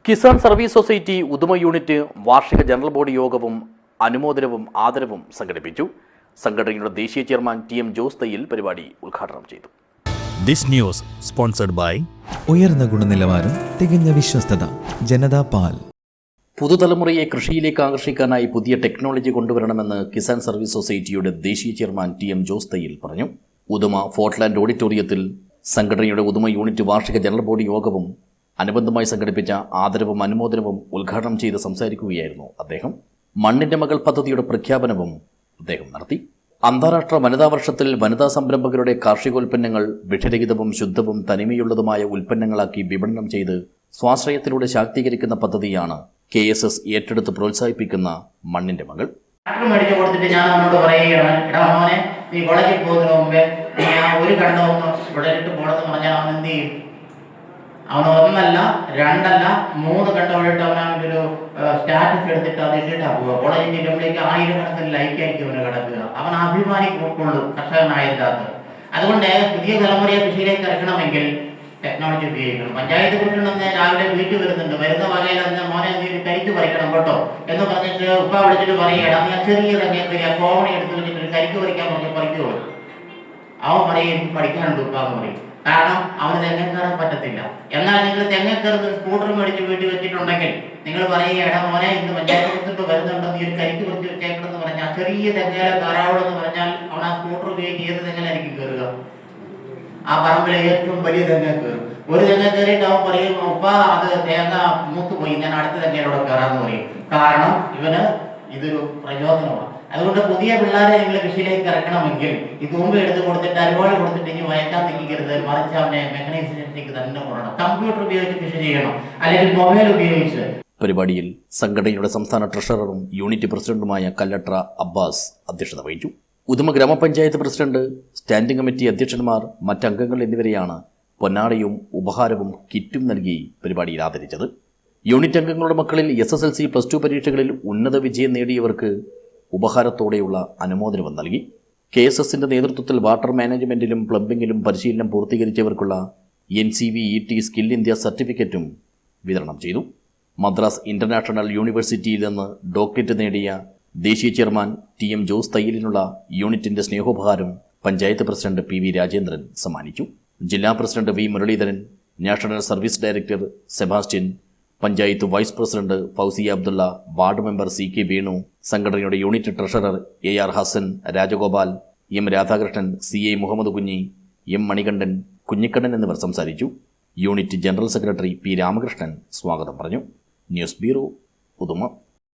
Kisan service society Uduma unit വാർഷിക general body യോഗവും അനുമോദനവും ആദരവും സംഘടിപ്പിച്ചു. സംഘടനയുടെ ദേശീയ ചെയർമാൻ ടി.എം. ജോസ് തയ്യിൽ പരിപാടി ഉദ്ഘാടനം ചെയ്തു. ദിസ് ന്യൂസ് സ്പോൺസർഡ് ബൈ ഉയർന്ന ഗുണനിലവാരം, തികഞ്ഞ വിശ്വസ്തത, ജനതാ പാൽ. പുതുതലമുറയെ കൃഷിയിലേക്ക് ആകർഷിക്കാനായി പുതിയ ടെക്നോളജി കൊണ്ടുവരണമെന്ന് കിസാൻ സർവീസ് സൊസൈറ്റിയുടെ ദേശീയ ചെയർമാൻ ടി.എം. ജോസ് തയ്യിൽ പറഞ്ഞു. ഉദുമ ഫോർട്ട്ലാൻഡ് ഓഡിറ്റോറിയത്തിൽ സംഘടനയുടെ ഉദുമ യൂണിറ്റ് വാർഷിക ജനറൽ ബോഡി യോഗവും അനുബന്ധമായി സംഘടിപ്പിച്ച ആദരവും അനുമോദനവും ഉദ്ഘാടനം ചെയ്ത് സംസാരിക്കുകയായിരുന്നു അദ്ദേഹം. മണ്ണിന്റെ മകൾ പദ്ധതിയുടെ പ്രഖ്യാപനവും അദ്ദേഹം നടത്തി. അന്താരാഷ്ട്ര വനിതാ വർഷത്തിൽ വനിതാ സംരംഭകരുടെ കാർഷികോൽപ്പന്നങ്ങൾ വിഷരഹിതവും ശുദ്ധവും തനിമയുള്ളതുമായ ഉൽപ്പന്നങ്ങളാക്കി വിപണനം ചെയ്ത് സ്വാശ്രയത്തിലൂടെ ശാക്തീകരിക്കുന്ന പദ്ധതിയാണ് KSS ഏറ്റെടുത്ത് പ്രോത്സാഹിപ്പിക്കുന്ന മണ്ണിന്റെ മകൾ. മേടിച്ചു കൊടുത്തിട്ട് ഞാൻ അവനോട് പറയുകയാണ്, എടാ മോനെ, നീ കോളേജിൽ പോകുന്നതിന് മുമ്പേ നീ ആ ഒരു കണ്ടമൊന്ന് വിടലിട്ട് പോകണമെന്ന് പറഞ്ഞാൽ അവൻ എന്ത് ചെയ്യും? അവൻ ഒന്നല്ല, രണ്ടല്ല, 3 കണ്ടമിട്ട് അവൻ അവൻ്റെ ഒരു സ്റ്റാറ്റസ് എടുത്തിട്ട് അത് ഇട്ടിട്ടാ പോവുക. കോളേജിൽ ചെല്ലുമ്പോഴേക്ക് 1000 ലൈക്കായിരിക്കും അവന് കിടക്കുക. അവൻ അഭിമാനിക്കൊള്ളൂ കർഷകനായതിനകത്ത്. അതുകൊണ്ട് പുതിയ തലമുറയെ കൃഷിയിലേക്ക് ഇറക്കണമെങ്കിൽ ടെക്നോളജി ഉപയോഗിക്കണം. പഞ്ചായത്ത് പ്രസിഡന്റ് രാവിലെ വീട്ടിൽ വരുന്ന വകയിൽ അന്ന് മോനെ നീ ഒരു കരിക്ക് പറിക്കണം കേട്ടോ എന്ന് പറഞ്ഞിട്ട് ഉപ്പ വിളിച്ചിട്ട് പറയുകയാണ്, ഞാൻ ചെറിയ തന്നെയൊക്കെ കോമണി എടുത്ത് വെച്ചിട്ട് ഒരു കരിക്ക് പറിക്കാൻ പറഞ്ഞ് പറിക്കുള്ളൂ. അവൻ പറയും എനിക്ക് പഠിക്കാനുണ്ട് ഉപ്പ എന്ന് പറയും. കാരണം അവന് തെങ്ങ കയറാൻ പറ്റത്തില്ല. എന്നാൽ നിങ്ങൾ തെങ്ങ കയറുന്ന സ്കൂട്ടർ മേടിച്ച് വീട്ടിൽ വെച്ചിട്ടുണ്ടെങ്കിൽ നിങ്ങൾ പറയുകയാണ്, മോനെ ഇന്ന് പഞ്ചായത്ത് പ്രസിഡന്റ് വരുന്നുണ്ടോ, നീ ഒരു കരിക്ക് പറിച്ച് വെച്ചേക്കണമെന്ന് പറഞ്ഞാൽ ചെറിയ തെങ്ങയിലെ കയറാവുള്ളൂ പറഞ്ഞാൽ അവൻ ആ സ്കൂട്ടർ ഉപയോഗിച്ച് ഏത് തെങ്ങലായിരിക്കും കയറുക? ആ പറമ്പിലെ ഏറ്റവും വലിയ തെങ്ങ കയറും. ഒരു തെങ്ങ കയറിയിട്ട് അവൻ പറയും, ഉപ്പ അത് തേങ്ങ മൂത്ത് പോയി, ഞാൻ അടുത്ത തെങ്ങയിലൂടെ കയറാന്ന് പറയും. കാരണം ഇവന് ഇതൊരു പ്രചോദനമാണ്. അതുകൊണ്ട് പുതിയ പിള്ളേരെ നിങ്ങൾ കൃഷിയിലേക്ക് ഇറക്കണമെങ്കിൽ ഈ തൂമ്പ് എടുത്ത് കൊടുത്തിട്ട് അരിവാള് കൊടുത്തിട്ട് ഇനി വയറ്റാൻ നിൽക്കരുത്. മറിച്ച് അവനെ മെക്കനൈസേഷനിലേക്ക് തന്നെ കൊള്ളണം. കമ്പ്യൂട്ടർ ഉപയോഗിച്ച് കൃഷി ചെയ്യണം, അല്ലെങ്കിൽ മൊബൈൽ ഉപയോഗിച്ച്. പരിപാടിയിൽ സംഘടനയുടെ സംസ്ഥാന ട്രഷററും യൂണിറ്റ് പ്രസിഡന്റുമായ കല്ലട്ര അബ്ബാസ് അധ്യക്ഷത വഹിച്ചു. ഉദുമ ഗ്രാമപഞ്ചായത്ത് പ്രസിഡന്റ്, സ്റ്റാൻഡിംഗ് കമ്മിറ്റി അധ്യക്ഷന്മാർ, മറ്റംഗങ്ങൾ എന്നിവരെയാണ് പൊന്നാടയും ഉപഹാരവും കിറ്റും നൽകി പരിപാടിയിൽ ആദരിച്ചത്. യൂണിറ്റ് അംഗങ്ങളുടെ മക്കളിൽ SSLC, +2 പരീക്ഷകളിൽ ഉന്നത വിജയം നേടിയവർക്ക് ഉപഹാരത്തോടെയുള്ള അനുമോദനവും നൽകി. KSSന്റെ നേതൃത്വത്തിൽ വാട്ടർ മാനേജ്മെന്റിലും പ്ലംബിംഗിലും പരിശീലനം പൂർത്തീകരിച്ചവർക്കുള്ള NCVET സ്കിൽ ഇന്ത്യ സർട്ടിഫിക്കറ്റും വിതരണം ചെയ്തു. മദ്രാസ് ഇന്റർനാഷണൽ യൂണിവേഴ്സിറ്റിയിൽ നിന്ന് ഡോക്ടറേറ്റ് നേടിയ ദേശീയ ചെയർമാൻ ടി.എം. ജോസ് തയ്യലിനുള്ള യൂണിറ്റിന്റെ സ്നേഹോപഹാരം പഞ്ചായത്ത് പ്രസിഡന്റ് PV രാജേന്ദ്രൻ സമ്മാനിച്ചു. ജില്ലാ president V. Muraleedharan, national service director Sebastian, panchayat vice president Fousiya Abdulla, ward member CK Venu, സംഘടനയുടെ unit treasurer AR Hasan, Rajagopal, M. Radhakrishnan, CA Muhammad Kunhi, M. Manikandan, Kunhikannan എന്നിവർ സംസാരിച്ചു. Unit general secretary P. Ramakrishnan സ്വാഗതം പറഞ്ഞു. News bureau, Uduma.